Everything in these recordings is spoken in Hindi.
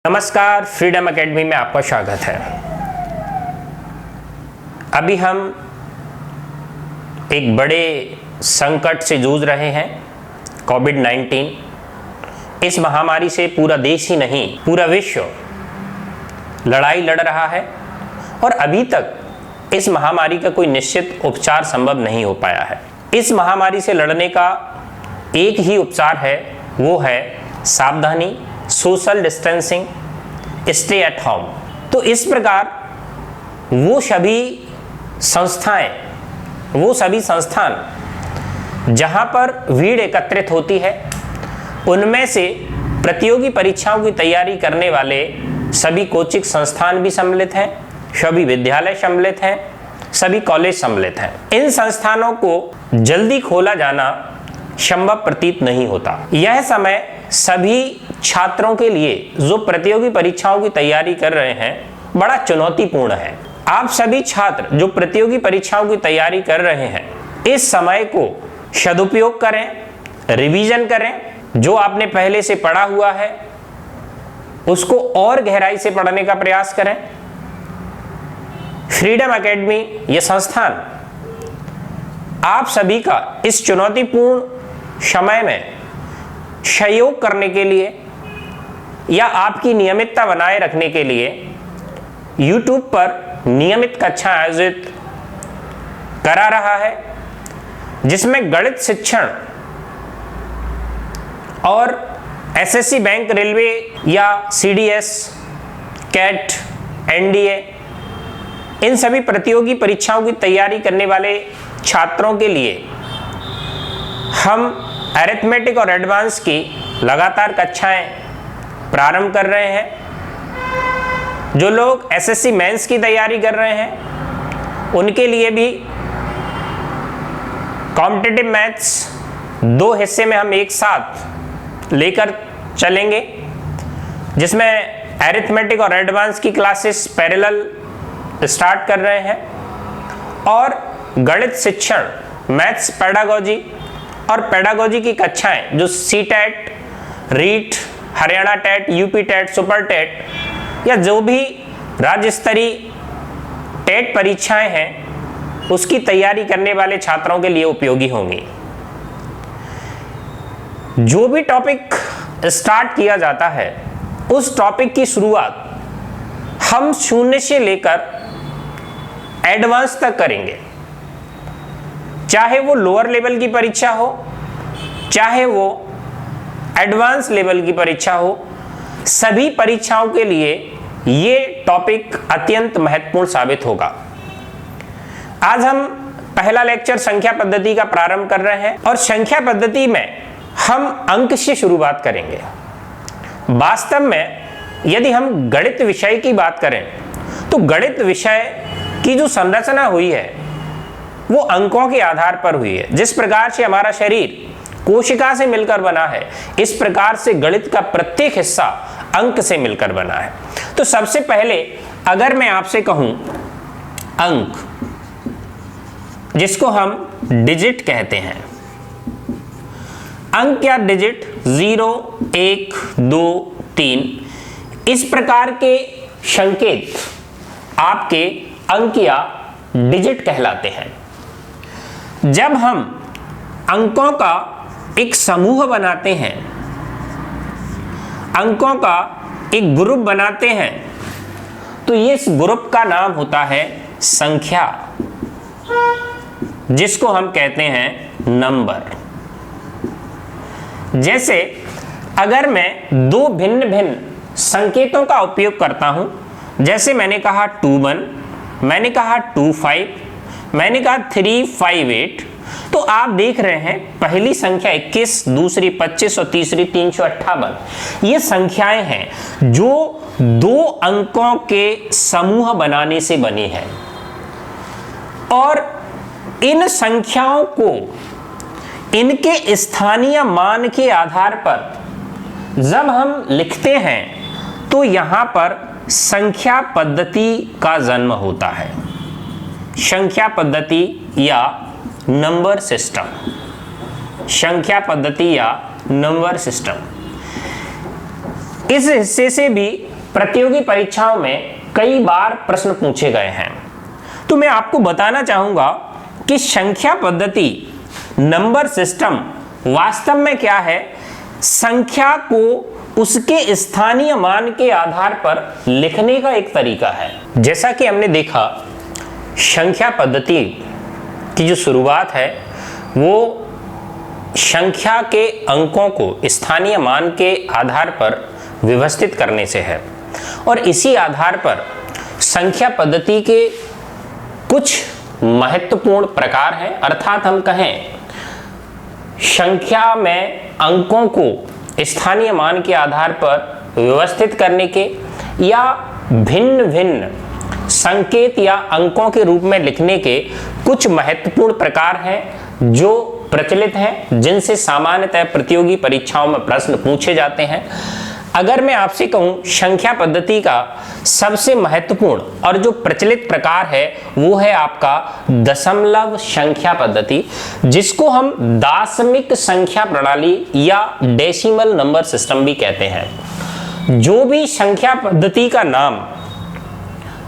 नमस्कार, फ्रीडम एकेडमी में आपका स्वागत है। अभी हम एक बड़े संकट से जूझ रहे हैं, कोविड-19। इस महामारी से पूरा देश ही नहीं, पूरा विश्व लड़ाई लड़ रहा है और अभी तक इस महामारी का कोई निश्चित उपचार संभव नहीं हो पाया है। इस महामारी से लड़ने का एक ही उपचार है, वो है सावधानी, social distancing, stay at home. तो इस प्रकार वो सभी संस्थान जहां पर भीड़ एकत्रित होती है, उनमें से प्रतियोगी परीक्षाओं की तैयारी करने वाले सभी कोचिंग संस्थान भी सम्मिलित हैं, सभी विद्यालय सम्मिलित हैं, सभी कॉलेज सम्मिलित हैं। इन संस्थानों को जल्दी खोला जाना संभव प्रतीत नहीं होता। यह समय सभी छात्रों के लिए जो प्रतियोगी परीक्षाओं की तैयारी कर रहे हैं, बड़ा चुनौतीपूर्ण है। आप सभी छात्र जो प्रतियोगी परीक्षाओं की तैयारी कर रहे हैं, इस समय को सदुपयोग करें, रिवीजन करें। जो आपने पहले से पढ़ा हुआ है उसको और गहराई से पढ़ने का प्रयास करें। फ्रीडम एकेडमी ये संस्थान आप सभी का इस चुनौतीपूर्ण समय में सहयोग करने के लिए या आपकी नियमितता बनाए रखने के लिए YouTube पर नियमित कक्षा आयोजित करा रहा है, जिसमें गणित शिक्षण और SSC, बैंक, रेलवे या CDS, कैट, NDA इन सभी प्रतियोगी परीक्षाओं की तैयारी करने वाले छात्रों के लिए हम अरिथमेटिक और एडवांस की लगातार कक्षाएं प्रारंभ कर रहे हैं। जो लोग SSC मेंस की तैयारी कर रहे हैं, उनके लिए भी कॉम्पिटिटिव मैथ्स 2 हिस्से में हम एक साथ लेकर चलेंगे, जिसमें अरिथमेटिक और एडवांस की क्लासेस पैरेलल स्टार्ट कर रहे हैं और गणित शिक्षण, मैथ्स पेडागोजी और पेडागोजी की कक्षाएं जो CTET, REET, Haryana TET, UP TET, super TET या जो भी राज्य स्तरीय टेट परीक्षाएं हैं, उसकी तैयारी करने वाले छात्रों के लिए उपयोगी होंगी। जो भी टॉपिक स्टार्ट किया जाता है, उस टॉपिक की शुरुआत हम 0 से लेकर एडवांस तक करेंगे। चाहे वो लोअर लेवल की परीक्षा हो, चाहे वो एडवांस लेवल की परीक्षा हो, सभी परीक्षाओं के लिए ये टॉपिक अत्यंत महत्वपूर्ण साबित होगा। आज हम पहला लेक्चर संख्या पद्धति का प्रारंभ कर रहे हैं और संख्या पद्धति में हम अंक से शुरुआत करेंगे। वास्तव में यदि हम गणित विषय की बात करें, तो गणित विषय की जो संरचना हुई है वो अंकों के आधार पर हुई है। जिस प्रकार से हमारा शरीर कोशिका से मिलकर बना है, इस प्रकार से गणित का प्रत्येक हिस्सा अंक से मिलकर बना है। तो सबसे पहले अगर मैं आपसे कहूं अंक, जिसको हम डिजिट कहते हैं, अंक या डिजिट 0, 1, 2, 3 इस प्रकार के संकेत आपके अंक या डिजिट कहलाते हैं। जब हम अंकों का एक समूह बनाते हैं, अंकों का एक ग्रुप बनाते हैं, तो ये इस ग्रुप का नाम होता है संख्या, जिसको हम कहते हैं नंबर। जैसे अगर मैं 2 भिन्न भिन्न संकेतों का उपयोग करता हूं, जैसे मैंने कहा 21, मैंने कहा 25, मैंने कहा 358, तो आप देख रहे हैं पहली संख्या 21, दूसरी 25 और तीसरी 358। ये संख्याएं हैं जो 2 अंकों के समूह बनाने से बनी है और इन संख्याओं को इनके स्थानीय मान के आधार पर जब हम लिखते हैं, तो यहां पर संख्या पद्धति का जन्म होता है। संख्या पद्धति या नंबर सिस्टम, संख्या पद्धति या नंबर सिस्टम। इस हिस्से से भी प्रतियोगी परीक्षाओं में कई बार प्रश्न पूछे गए हैं। तो मैं आपको बताना चाहूंगा कि संख्या पद्धति नंबर सिस्टम वास्तव में क्या है। संख्या को उसके स्थानीय मान के आधार पर लिखने का एक तरीका है। जैसा कि हमने देखा, संख्या पद्धति की जो शुरुआत है वो संख्या के अंकों को स्थानीय मान के आधार पर व्यवस्थित करने से है, और इसी आधार पर संख्या पद्धति के कुछ महत्वपूर्ण प्रकार हैं। अर्थात हम कहें संख्या में अंकों को स्थानीय मान के आधार पर व्यवस्थित करने के या भिन्न भिन्न संकेत या अंकों के रूप में लिखने के कुछ महत्वपूर्ण प्रकार हैं जो प्रचलित हैं, जिनसे सामान्यतः प्रतियोगी परीक्षाओं में प्रश्न पूछे जाते हैं। अगर मैं आपसे कहूं संख्या पद्धति का सबसे महत्वपूर्ण और जो प्रचलित प्रकार है वो है आपका दशमलव संख्या पद्धति, जिसको हम दाशमिक संख्या प्रणाली या डेसिमल नंबर सिस्टम भी कहते हैं। जो भी संख्या पद्धति का नाम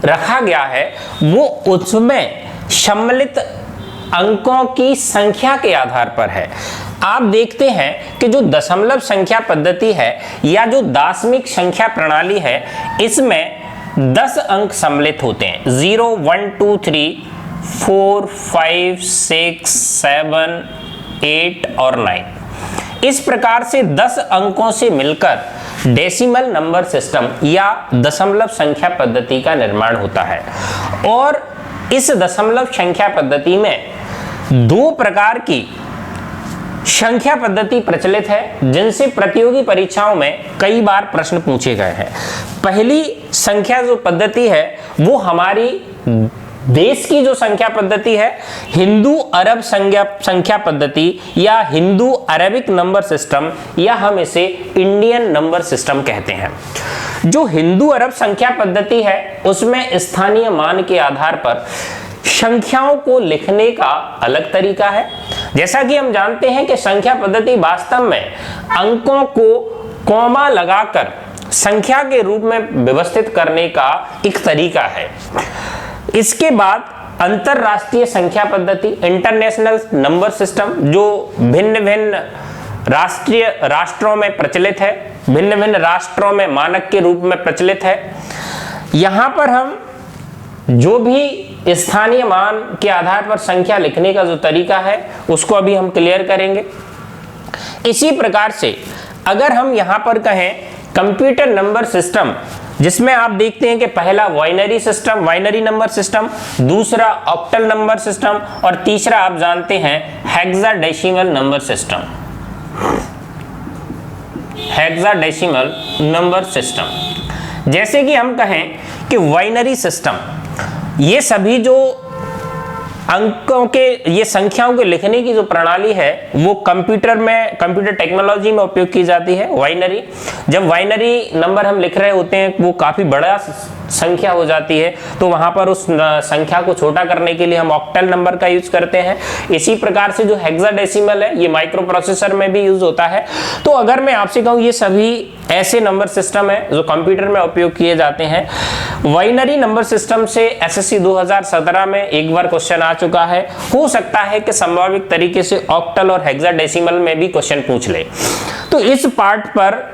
रखा गया है वो उसमें सम्मिलित अंकों की संख्या के आधार पर है। आप देखते हैं कि जो दशमलव संख्या पद्धति है या जो दाशमिक संख्या प्रणाली है, इसमें 10 अंक सम्मिलित होते हैं। 0, 1, 2, 3, 4, 5, 6, 7, 8 और 9। इस प्रकार से 10 अंकों से मिलकर डेसिमल नंबर सिस्टम या दशमलव संख्या पद्धति का निर्माण होता है। और इस दशमलव संख्या पद्धति में 2 प्रकार की संख्या पद्धति प्रचलित है, जिनसे प्रतियोगी परीक्षाओं में कई बार प्रश्न पूछे गए हैं। पहली संख्या जो पद्धति है वो हमारी देश की जो संख्या पद्धति है, हिंदू अरब संख्या पद्धति या हिंदू अरेबिक नंबर सिस्टम, या हम इसे इंडियन नंबर सिस्टम कहते हैं। जो हिंदू अरब संख्या पद्धति है उसमें स्थानीय मान के आधार पर संख्याओं को लिखने का अलग तरीका है। जैसा कि हम जानते हैं कि संख्या पद्धति वास्तव में अंकों को कॉमा लगाकर संख्या के रूप में व्यवस्थित करने का एक तरीका है। इसके बाद अंतरराष्ट्रीय संख्या पद्धति, इंटरनेशनल नंबर सिस्टम, जो भिन्न भिन्न राष्ट्रों में प्रचलित है, भिन्न भिन्न राष्ट्रों में मानक के रूप में प्रचलित है। यहां पर हम जो भी स्थानीय मान के आधार पर संख्या लिखने का जो तरीका है उसको अभी हम क्लियर करेंगे। इसी प्रकार से अगर हम यहां पर कहें कंप्यूटर नंबर सिस्टम, जिसमें आप देखते हैं कि पहला binary system, binary number system, दूसरा ऑक्टल नंबर सिस्टम और तीसरा आप जानते हैं hexadecimal number system. Hexadecimal number system, जैसे कि हम कहें कि बाइनरी सिस्टम, ये सभी जो अंकों के, ये संख्याओं के लिखने की जो प्रणाली है वो कंप्यूटर टेक्नोलॉजी में उपयोग की जाती है। बाइनरी, जब बाइनरी नंबर हम लिख रहे होते हैं वो काफी बड़ा संख्या हो जाती है, तो वहां पर उस संख्या को छोटा करने के लिए हम ऑक्टल नंबर का यूज करते हैं। इसी प्रकार से जो हेक्साडेसिमल है ये माइक्रो प्रोसेसर में भी यूज होता है। तो अगर मैं आपसे कहूँ ये सभी ऐसे नंबर सिस्टम है जो कंप्यूटर में उपयोग किए जाते हैं। बाइनरी नंबर सिस्टम से एसएससी 2017 में एक बार क्वेश्चन आ चुका है। हो सकता है कि संभावित तरीके से ऑक्टल और हेक्साडेसिमल में भी क्वेश्चन पूछ ले। तो इस पार्ट पर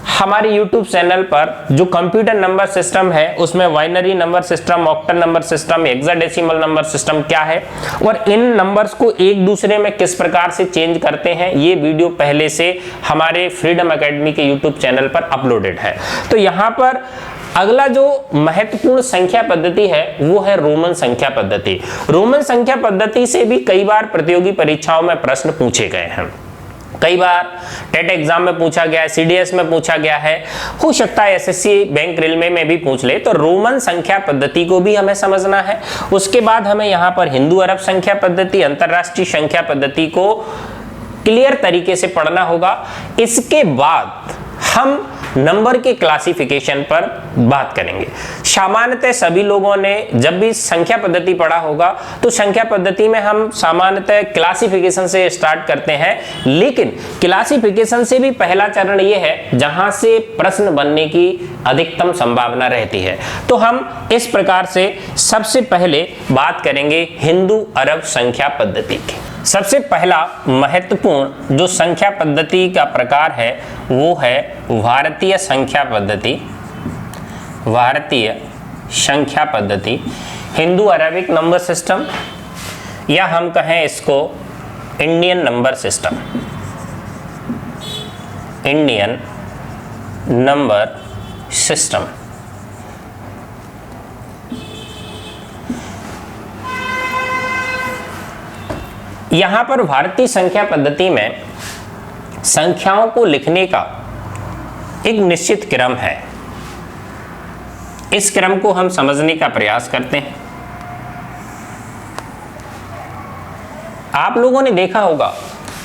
हमारे YouTube चैनल पर जो कंप्यूटर नंबर सिस्टम है उसमें binary number system, octal number system, hexadecimal number system क्या है और इन नंबर्स को एक दूसरे में किस प्रकार से चेंज करते हैं, ये वीडियो पहले से हमारे फ्रीडम एकेडमी के YouTube चैनल पर अपलोडेड है। तो यहाँ पर अगला जो महत्वपूर्ण संख्या पद्धति है वो है रोमन संख्या पद्धति। रोमन संख्या पद्धति से भी कई बार प्रतियोगी परीक्षाओं में प्रश्न पूछे गए हैं। कई बार टेट एग्जाम में पूछा गया है, सीडीएस में पूछा गया है, हो सकता है एसएससी बैंक रेलवे में भी पूछ ले। तो रोमन संख्या पद्धति को भी हमें समझना है। उसके बाद हमें यहाँ पर हिंदू अरब संख्या पद्धति, अंतरराष्ट्रीय संख्या पद्धति को क्लियर तरीके से पढ़ना होगा। इसके बाद हम नंबर के क्लासिफिकेशन पर बात करेंगे। सामान्यतः सभी लोगों ने जब भी संख्या पद्धति पढ़ा होगा तो संख्या पद्धति में हम सामान्यतः क्लासिफिकेशन से स्टार्ट करते हैं, लेकिन क्लासिफिकेशन से भी पहला चरण यह है जहां से प्रश्न बनने की अधिकतम संभावना रहती है। तो हम इस प्रकार से सबसे पहले बात करेंगे हिंदू अरब संख्या पद्धति की। सबसे पहला महत्वपूर्ण जो संख्या पद्धति का प्रकार है वो है भारतीय संख्या पद्धति। भारतीय संख्या पद्धति, हिंदू अरेबिक नंबर सिस्टम, या हम कहें इसको Indian number system, Indian number system. यहां पर भारतीय संख्या पद्धति में संख्याओं को लिखने का एक निश्चित क्रम है। इस क्रम को हम समझने का प्रयास करते हैं। आप लोगों ने देखा होगा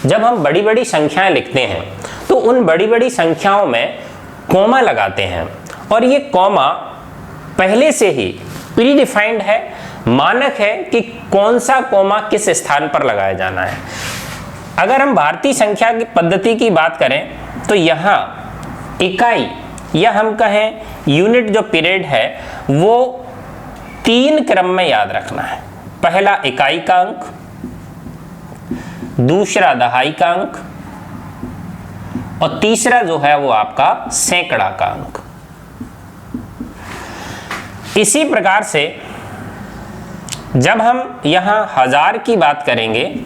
जब हम बड़ी बड़ी संख्याएं लिखते हैं तो उन बड़ी बड़ी संख्याओं में कॉमा लगाते हैं, और ये कॉमा पहले से ही प्री डिफाइंड है, मानक है कि कौन सा कॉमा किस स्थान पर लगाया जाना है। अगर हम भारतीय संख्या की पद्धति की बात करें तो यहाँ इकाई या हम कहें यूनिट जो पीरियड है वो 3 क्रम में याद रखना है। पहला इकाई का अंक, दूसरा दहाई का अंक, और तीसरा जो है वो आपका सैकड़ा का अंक। इसी प्रकार से जब हम यहां हजार की बात करेंगे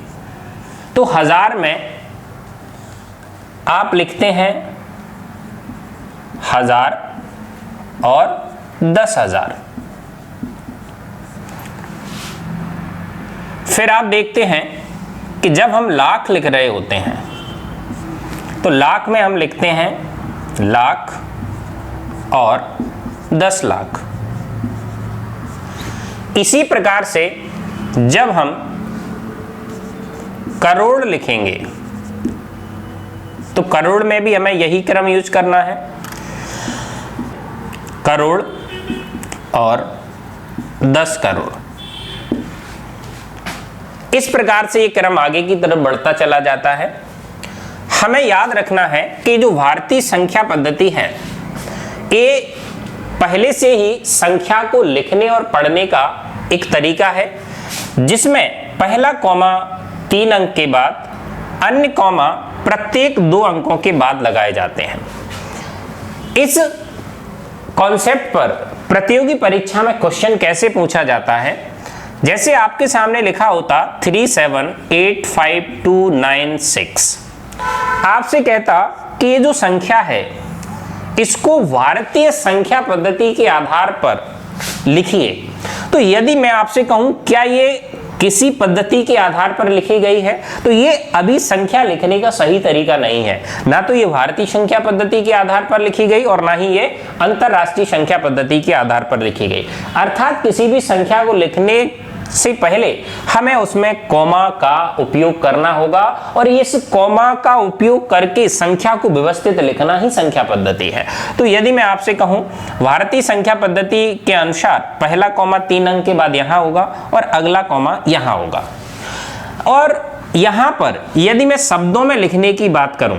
तो हजार में आप लिखते हैं 1000 और 10,000। फिर आप देखते हैं कि जब हम लाख लिख रहे होते हैं तो लाख में हम लिखते हैं लाख और 10 लाख। इसी प्रकार से जब हम करोड़ लिखेंगे तो करोड़ में भी हमें यही क्रम यूज करना है, करोड़ और 10 करोड़। इस प्रकार से ये क्रम आगे की तरफ बढ़ता चला जाता है। हमें याद रखना है कि जो भारतीय संख्या पद्धति है ये पहले से ही संख्या को लिखने और पढ़ने का एक तरीका है, जिसमें पहला कॉमा 3 अंक के बाद, अन्य कॉमा प्रत्येक 2 अंकों के बाद लगाए जाते हैं। इस कॉन्सेप्ट पर प्रतियोगी परीक्षा में क्वेश्चन कैसे पूछा जाता है, जैसे आपके सामने लिखा होता 37852996, आपसे कहता कि ये जो संख्या है इसको भारतीय संख्या पद्धति के आधार पर लिखिए। तो यदि मैं आपसे कहूं क्या ये किसी पद्धति के आधार पर लिखी गई है, तो ये अभी संख्या लिखने का सही तरीका नहीं है। ना तो ये भारतीय संख्या पद्धति के आधार पर लिखी गई और ना ही ये अंतरराष्ट्रीय संख्या पद्धति के आधार पर लिखी गई। अर्थात किसी भी संख्या को लिखने से पहले हमें उसमें कॉमा का उपयोग करना होगा, और इस कॉमा का उपयोग करके संख्या को व्यवस्थित लिखना ही संख्या पद्धति है। तो यदि मैं आपसे कहूं भारतीय संख्या पद्धति के अनुसार पहला कॉमा 3 अंक के बाद यहां होगा और अगला कॉमा यहां होगा। और यहां पर यदि मैं शब्दों में लिखने की बात करूं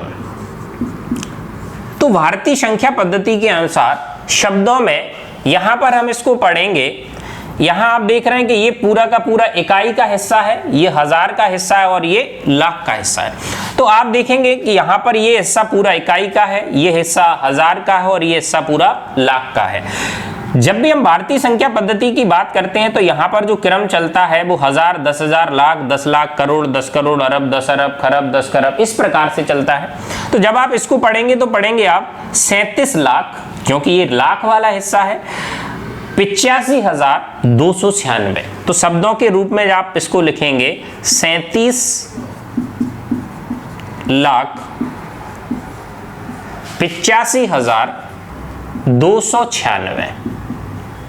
तो भारतीय संख्या पद्धति के अनुसार शब्दों में यहां पर हम इसको पढ़ेंगे। यहां आप देख रहे हैं कि ये पूरा का पूरा इकाई का हिस्सा है, ये 1000 का हिस्सा है और ये लाख का हिस्सा है। तो आप देखेंगे कि यहां पर ये हिस्सा पूरा इकाई का है, ये हिस्सा 1000 का है और ये हिस्सा पूरा लाख का है। जब भी हम भारतीय संख्या पद्धति की बात करते हैं तो यहां पर जो क्रम चलता है वो 1000, 10,000, लाख, 10 लाख, करोड़, 10 करोड़, अरब, 10 अरब, खरब, 10 खरब, इस प्रकार से चलता है। तो जब आप इसको पढ़ेंगे तो पढ़ेंगे आप 37 लाख, क्योंकि ये लाख वाला हिस्सा है, 85,296। तो शब्दों के रूप में आप इसको लिखेंगे 37 लाख 85,296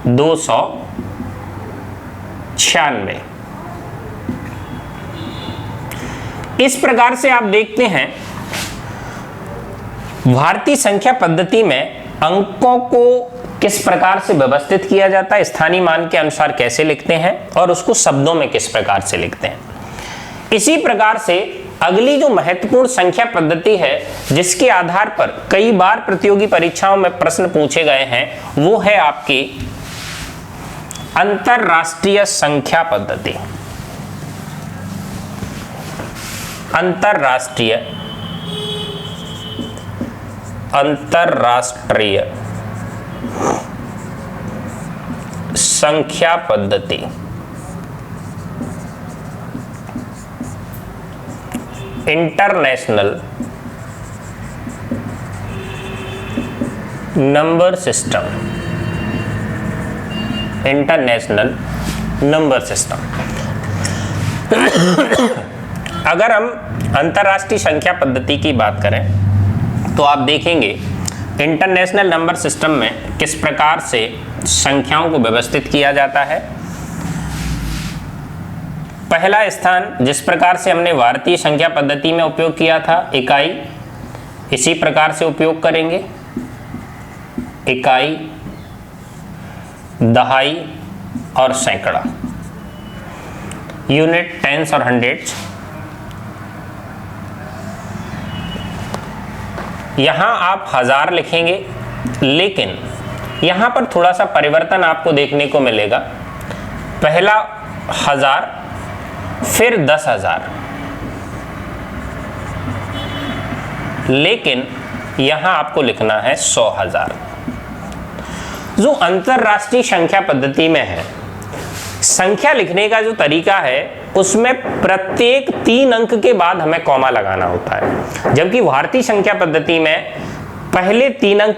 296। इस प्रकार से आप देखते हैं भारतीय संख्या पद्धति में अंकों को किस प्रकार से व्यवस्थित किया जाता है, स्थानीय मान के अनुसार कैसे लिखते हैं और उसको शब्दों में किस प्रकार से लिखते हैं। इसी प्रकार से अगली जो महत्वपूर्ण संख्या पद्धति है जिसके आधार पर कई बार प्रतियोगी परीक्षाओं में प्रश्न पूछे गए हैं वो है आपकी अंतरराष्ट्रीय संख्या पद्धति। अंतरराष्ट्रीय संख्या पद्धति। International number system. International number system. अगर हम अंतरराष्ट्रीय संख्या पद्धति की बात करें तो आप देखेंगे इंटरनेशनल नंबर सिस्टम में किस प्रकार से संख्याओं को व्यवस्थित किया जाता है। पहला स्थान जिस प्रकार से हमने भारतीय संख्या पद्धति में उपयोग किया था इकाई, इसी प्रकार से उपयोग करेंगे। इकाई, दहाई और सैकड़ा, यूनिट, टेंस और हंड्रेड्स। यहां आप हजार लिखेंगे, लेकिन यहां पर थोड़ा सा परिवर्तन आपको देखने को मिलेगा। पहला 1000, फिर 10,000, लेकिन यहां आपको लिखना है 100,000। जो अंतरराष्ट्रीय संख्या पद्धति में है, संख्या लिखने का जो तरीका है उसमें प्रत्येक 3 अंक के बाद हमें कॉमा लगाना होता है, जबकि भारतीय संख्या पद्धति में पहले 3 अंक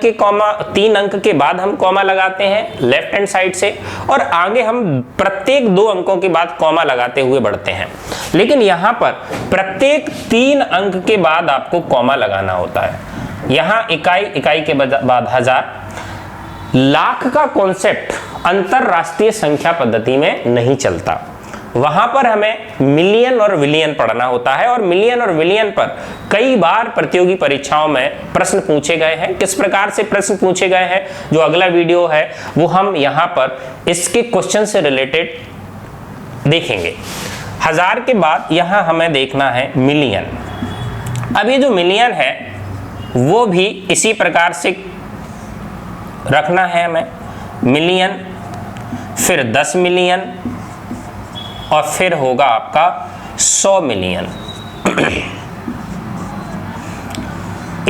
के बाद हम कॉमा लगाते हैं लेफ्ट हैंड साइड से, और आगे हम प्रत्येक 2 अंकों के बाद कॉमा लगाते हुए बढ़ते हैं। लेकिन यहां पर प्रत्येक 3 अंक के बाद आपको कॉमा लगाना होता है। यहां इकाई के बाद 1000, लाख का कॉन्सेप्ट अंतरराष्ट्रीय संख्या पद्धति में नहीं चलता। वहां पर हमें मिलियन और बिलियन पढ़ना होता है, और मिलियन और बिलियन पर कई बार प्रतियोगी परीक्षाओं में प्रश्न पूछे गए हैं। किस प्रकार से प्रश्न पूछे गए हैं, जो अगला वीडियो है वो हम यहां पर इसके क्वेश्चन से रिलेटेड देखेंगे। 1000 के बाद यहां हमें देखना है मिलियन। अब ये जो मिलियन है वो भी इसी प्रकार से रखना है हमें, मिलियन, फिर 10 मिलियन और फिर होगा आपका 100 मिलियन।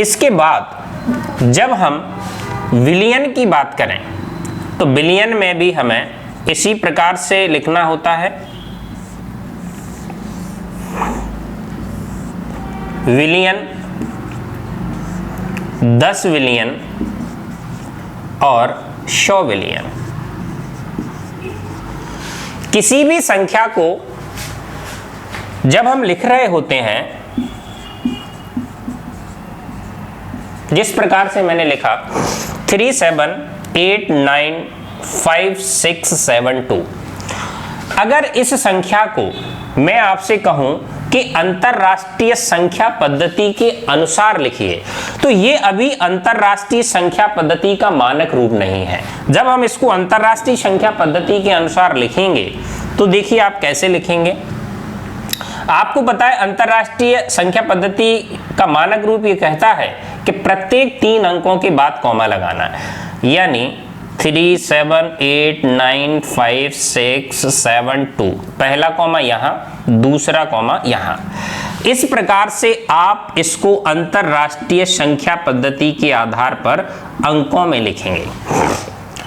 इसके बाद जब हम बिलियन की बात करें तो बिलियन में भी हमें इसी प्रकार से लिखना होता है, बिलियन, 10 बिलियन और 100 बिलियन। किसी भी संख्या को जब हम लिख रहे होते हैं, जिस प्रकार से मैंने लिखा 37895672, अगर इस संख्या को मैं आपसे कहूं कि अंतरराष्ट्रीय संख्या पद्धति के अनुसार लिखिए, तो ये अभी अंतरराष्ट्रीय संख्या पद्धति का मानक रूप नहीं है। जब हम इसको अंतरराष्ट्रीय संख्या पद्धति के अनुसार लिखेंगे तो देखिए आप कैसे लिखेंगे। आपको पता है अंतरराष्ट्रीय संख्या पद्धति का मानक रूप ये कहता है कि प्रत्येक 3 अंकों के बाद कॉमा लगाना है, यानी 37895672, पहला कॉमा यहां, दूसरा कॉमा यहां। इस प्रकार से आप इसको अंतरराष्ट्रीय संख्या पद्धति के आधार पर अंकों में लिखेंगे।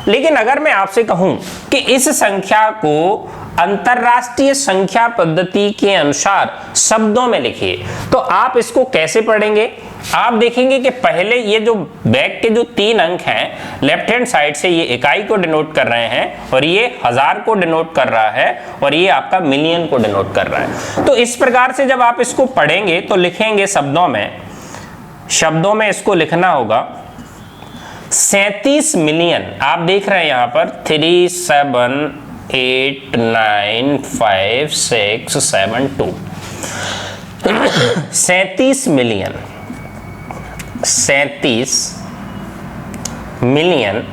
लेकिन अगर मैं आपसे कहूं कि इस संख्या को अंतरराष्ट्रीय संख्या पद्धति के अनुसार शब्दों में लिखिए, तो आप इसको कैसे पढ़ेंगे। आप देखेंगे कि पहले ये जो बैक के जो 3 अंक हैं लेफ्ट हैंड साइड से ये इकाई को डिनोट कर रहे हैं, और ये 1000 को डिनोट कर रहा है, और ये आपका मिलियन को डिनोट कर रहा है। तो इस प्रकार से जब आप इसको पढ़ेंगे तो लिखेंगे शब्दों में इसको लिखना होगा 37 मिलियन। आप देख रहे हैं यहां पर 37895672, 37 मिलियन। 37 मिलियन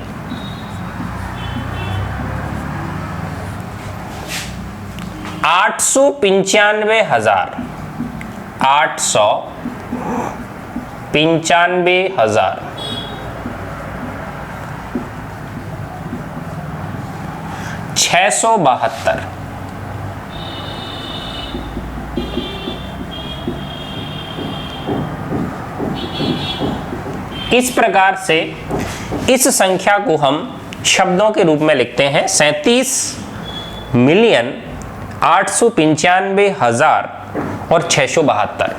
895,000 672। इस प्रकार से इस संख्या को हम शब्दों के रूप में लिखते हैं 37,895,000 और 672।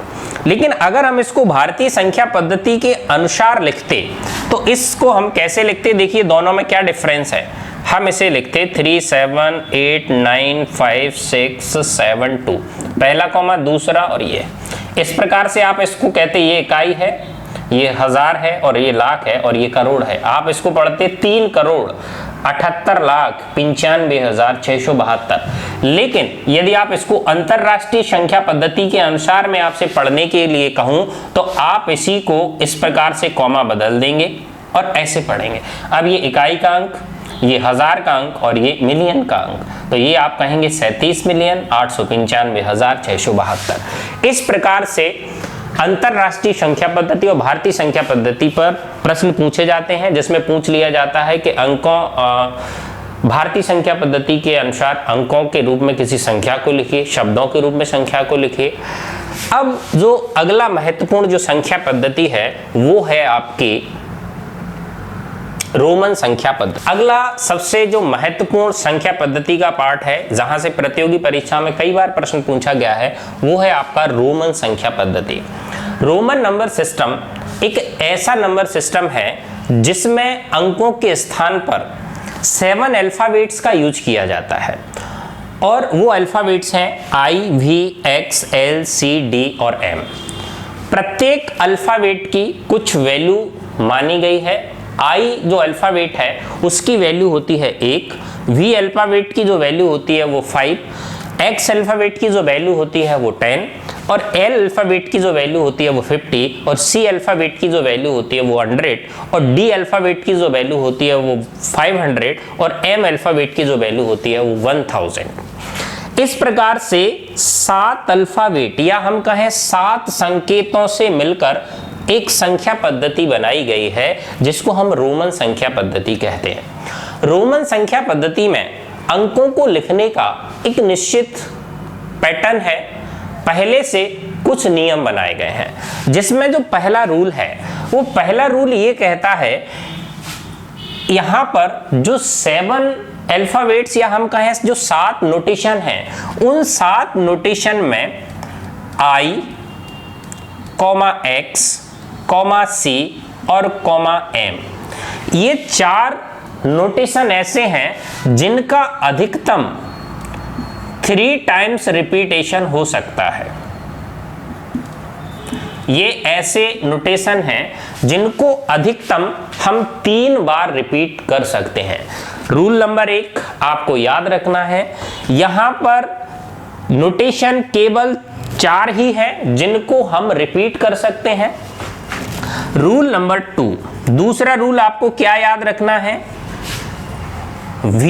लेकिन अगर हम इसको भारतीय संख्या पद्धति के अनुसार लिखते तो इसको हम कैसे लिखते, देखिए दोनों में क्या डिफरेंस है। हम इसे लिखते 37895672, पहला कॉमा दूसरा और ये। इस प्रकार से आप इसको कहते ये इकाई है, ये हजार है और ये लाख है और ये करोड़ है। आप इसको पढ़ते 3,78,95,672। लेकिन यदि आप इसको अंतरराष्ट्रीय संख्या पद्धति के अनुसार मैं आपसे पढ़ने के लिए कहूं तो आप इसी को इस प्रकार से कॉमा बदल देंगे और ऐसे पढ़ेंगे। अब ये इकाई का अंक, ये हजार का अंक और ये मिलियन का अंक, तो ये आप कहेंगे 37,895,672। इस प्रकार से अंतरराष्ट्रीय संख्या पद्धति और भारतीय संख्या पद्धति पर प्रश्न पूछे जाते हैं, जिसमें पूछ लिया जाता है कि अंकों भारतीय संख्या पद्धति के अनुसार अंकों के रूप में किसी संख्या को लिखिए, शब्दों के रूप में संख्या को लिखिए। अब जो अगला महत्वपूर्ण जो संख्या पद्धति है वो है आपकी रोमन संख्या पद्धति। अगला सबसे जो महत्वपूर्ण संख्या पद्धति का पार्ट है, जहां से प्रतियोगी परीक्षा में कई बार प्रश्न पूछा गया है, वो है आपका रोमन संख्या पद्धति। रोमन नंबर सिस्टम एक ऐसा नंबर सिस्टम है जिसमें अंकों के स्थान पर 7 अल्फाबेट्स का यूज किया जाता है और वो अल्फाबेट्स हैं I, V, X, L, C, D और M। प्रत्येक अल्फाबेट की कुछ वैल्यू मानी गई है। I जो अल्फाबेट है उसकी वैल्यू होती है 1, V अल्फाबेट की जो वैल्यू होती है वो 5, X अल्फाबेट की जो वैल्यू होती है वो 10 और L अल्फाबेट की जो वैल्यू होती है वो 50 और C अल्फाबेट की जो वैल्यू होती है वो 100 और D अल्फाबेट की जो वैल्यू होती है वो 500 और M अल्फाबेट की जो वैल्यू होती है वो 1000। इस प्रकार से 7 अल्फाबेट या हम कहें 7 संकेतों से मिलकर एक संख्या पद्धति बनाई गई है जिसको हम रोमन संख्या पद्धति कहते हैं। रोमन संख्या पद्धति में अंकों को लिखने का एक निश्चित पैटर्न है, पहले से कुछ नियम बनाए गए हैं, जिसमें जो पहला रूल है वो पहला रूल ये कहता है यहां पर जो 7 अल्फाबेट्स या हम कहें जो 7 नोटेशन हैं, उन 7 नोटेशन में I, X, C और M, ये 4 नोटेशन ऐसे हैं जिनका अधिकतम 3 टाइम्स रिपीटेशन हो सकता है। ये ऐसे नोटेशन हैं जिनको अधिकतम हम 3 बार रिपीट कर सकते हैं। रूल नंबर 1 आपको याद रखना है, यहां पर नोटेशन केवल 4 ही है जिनको हम रिपीट कर सकते हैं। रूल नंबर 2, दूसरा रूल आपको क्या याद रखना है, V,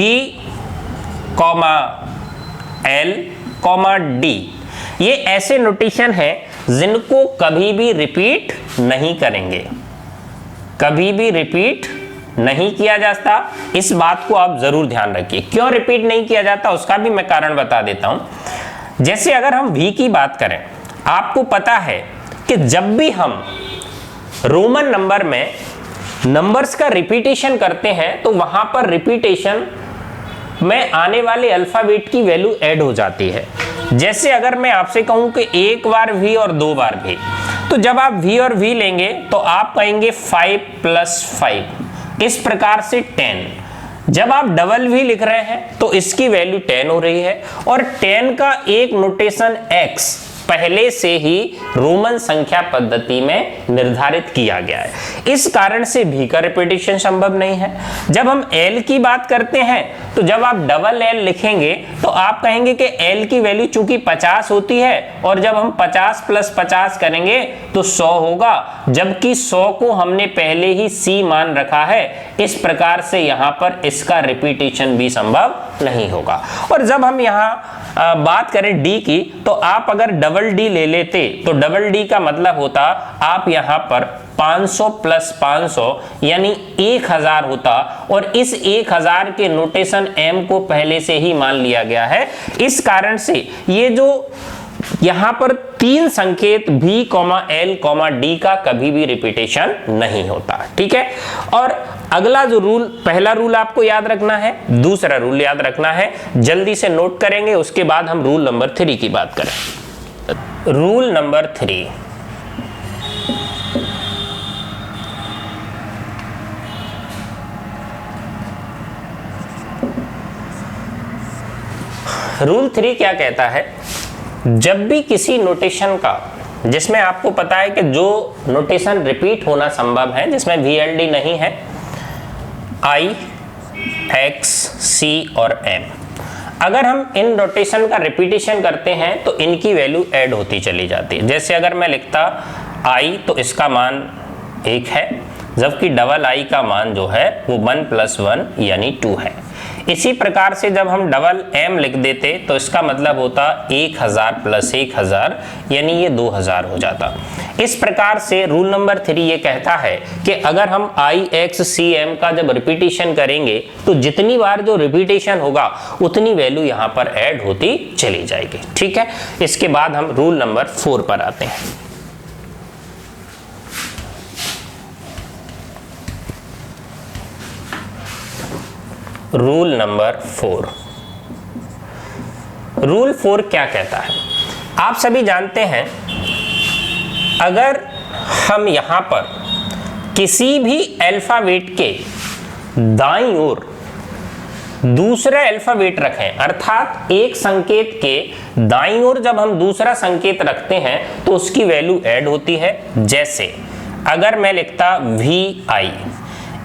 L, D, ये ऐसे नोटेशन हैं जिनको कभी भी रिपीट नहीं करेंगे, कभी भी रिपीट नहीं किया जाता। इस बात को आप जरूर ध्यान रखिए। क्यों रिपीट नहीं किया जाता उसका भी मैं कारण बता देता हूं। जैसे अगर हम V की बात करें, आपको पता है कि जब भी हम रोमन नंबर में नंबर्स का रिपीटेशन करते हैं तो वहां पर रिपीटेशन में आने वाले अल्फाबेट की वैल्यू ऐड हो जाती है। जैसे अगर मैं आपसे कहूं कि 1 बार V और 2 बार V, तो जब आप V और V लेंगे तो आप कहेंगे 5 + 5, इस प्रकार से 10। जब आप डबल V लिख रहे हैं तो इसकी वैल्यू 10 हो रही है और 10 का एक नोटेशन X पहले से ही रोमन संख्या पद्धति में निर्धारित किया गया है। इस कारण से भी का रिपीटेशन संभव नहीं है। जब हम L की बात करते हैं तो जब आप डबल L लिखेंगे तो आप कहेंगे कि L की वैल्यू चूंकि 50 होती है और जब हम 50 + 50 करेंगे तो 100 होगा, जबकि 100 को हमने पहले ही C मान रखा है। इस प्रकार से यहां पर इसका रिपीटेशन भी संभव नहीं होगा। और जब हम यहां बात करें D की तो आप अगर डबल D ले लेते तो डबल D का मतलब होता आप यहां पर 500 + 500 यानी 1000 होता, और इस 1000 के नोटेशन M को पहले से ही मान लिया गया है। इस कारण से ये जो यहां पर 3 संकेत V, L, D का कभी भी रिपीटेशन नहीं होता। ठीक है। और अगला जो रूल, पहला रूल आपको याद रखना है, दूसरा रूल याद रखना है, जल्दी से नोट करेंगे, उसके बाद हम रूल नंबर 3 की बात करें। रूल नंबर 3, रूल 3 क्या कहता है, जब भी किसी नोटेशन का, जिसमें आपको पता है कि जो नोटेशन रिपीट होना संभव है, जिसमें VLD नहीं है, I, X, C और M, अगर हम इन नोटेशन का रिपीटेशन करते हैं तो इनकी वैल्यू ऐड होती चली जाती है। जैसे अगर मैं लिखता I तो इसका मान 1 है, जबकि डबल I का मान जो है वो 1 + 1 यानी 2 है। इसी प्रकार से जब हम डबल M लिख देते तो इसका मतलब होता 1000 + 1000 यानी ये 2000 हो जाता। इस प्रकार से रूल नंबर 3 ये कहता है कि अगर हम I, X, C, M का जब रिपीटेशन करेंगे तो जितनी बार जो रिपीटेशन होगा उतनी वैल्यू यहाँ पर ऐड होती चली जाएगी। ठीक है। इसके बाद हम रूल नंबर 4 पर आते हैं। रूल नंबर 4, रूल 4 क्या कहता है, आप सभी जानते हैं अगर हम यहां पर किसी भी अल्फाबेट के दाईं ओर दूसरा अल्फाबेट रखें, अर्थात एक संकेत के दाईं ओर जब हम दूसरा संकेत रखते हैं तो उसकी वैल्यू ऐड होती है। जैसे अगर मैं लिखता VI,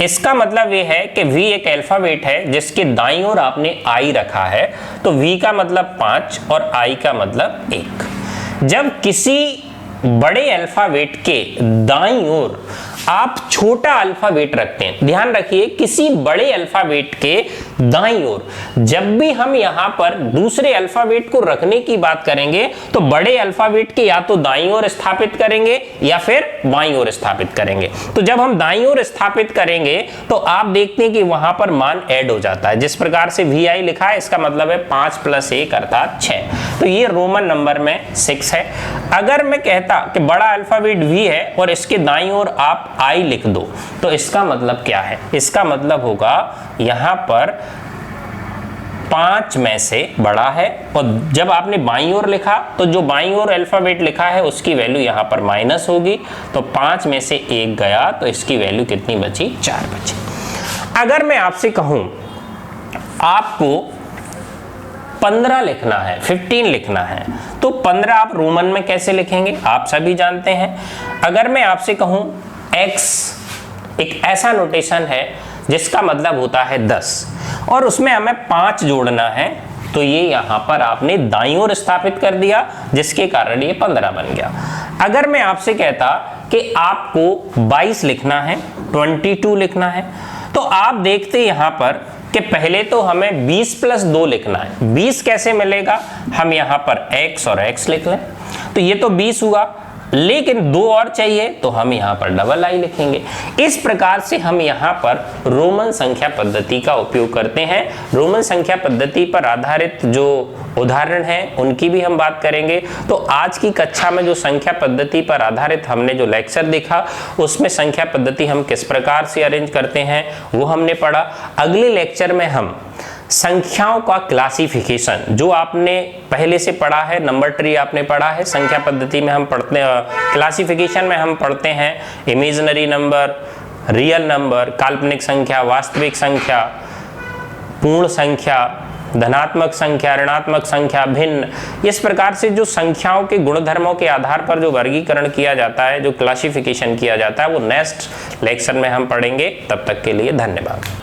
इसका मतलब यह है कि V एक अल्फाबेट है जिसके दाईं ओर आपने I रखा है, तो V का मतलब 5 और I का मतलब 1। जब किसी बड़े अल्फाबेट के दाईं ओर आप छोटा अल्फाबेट रखते हैं, ध्यान रखिए किसी बड़े अल्फाबेट के दाईं ओर जब भी हम यहां पर दूसरे अल्फाबेट को रखने की बात करेंगे तो बड़े अल्फाबेट के या तो दाईं ओर स्थापित करेंगे या फिर बाईं ओर स्थापित करेंगे। तो जब हम दाईं ओर स्थापित करेंगे तो आप देखते हैं कि वहां पर मान ऐड हो जाता है। जिस प्रकार से VI लिखा है इसका मतलब है 5 + 1 अर्थात 6, तो ये रोमन नंबर में 6 है। अगर मैं कहता कि बड़ा अल्फाबेट V है और इसके दाईं ओर आप I लिख दो तो इसका मतलब क्या है, इसका मतलब होगा यहां पर 5 में से बड़ा है, और जब आपने बाईं ओर लिखा तो जो बाईं ओर अल्फाबेट लिखा है उसकी वैल्यू यहां पर माइनस होगी, तो 5 में से 1 गया तो इसकी वैल्यू कितनी बची, 4 बची। अगर मैं आपसे कहूं आपको 15 लिखना है, 15 लिखना है, तो 15 आप रोमन में कैसे लिखेंगे, आप सभी जानते हैं। अगर मैं आपसे कहूं X एक ऐसा नोटेशन है जिसका मतलब होता है 10 और उसमें हमें 5 जोड़ना है, तो ये यहां पर आपने दाईं ओर स्थापित कर दिया जिसके कारण ये 15 बन गया। अगर मैं आपसे कहता कि आपको 22 लिखना है, 22 लिखना है, तो आप देखते यहां पर कि पहले तो हमें 20 + 2 लिखना है। 20 कैसे मिलेगा, हम यहां पर X और X लिख लें तो ये तो 20 हुआ, लेकिन 2 और चाहिए तो हम यहां पर डबल I लिखेंगे। इस प्रकार से हम यहां पर रोमन संख्या पद्धति का उपयोग करते हैं। रोमन संख्या पद्धति पर आधारित जो उदाहरण हैं उनकी भी हम बात करेंगे। तो आज की कक्षा में जो संख्या पद्धति पर आधारित हमने जो लेक्चर देखा उसमें संख्या पद्धति हम किस प्रकार से अरेंज करते हैं वो हमने पढ़ा। अगले लेक्चर में हम संख्याओं का क्लासिफिकेशन, जो आपने पहले से पढ़ा है, नंबर ट्री आपने पढ़ा है, संख्या पद्धति में हम पढ़ते हैं, क्लासिफिकेशन में हम पढ़ते हैं इमेजिनरी नंबर, रियल नंबर, काल्पनिक संख्या, वास्तविक संख्या, पूर्ण संख्या, धनात्मक संख्या, ऋणात्मक संख्या, भिन्न, इस प्रकार से जो संख्याओं के गुणधर्मों के आधार पर जो वर्गीकरण किया जाता है, जो क्लासिफिकेशन किया जाता है, वो नेक्स्ट लेक्चर में हम पढ़ेंगे। तब तक के लिए धन्यवाद।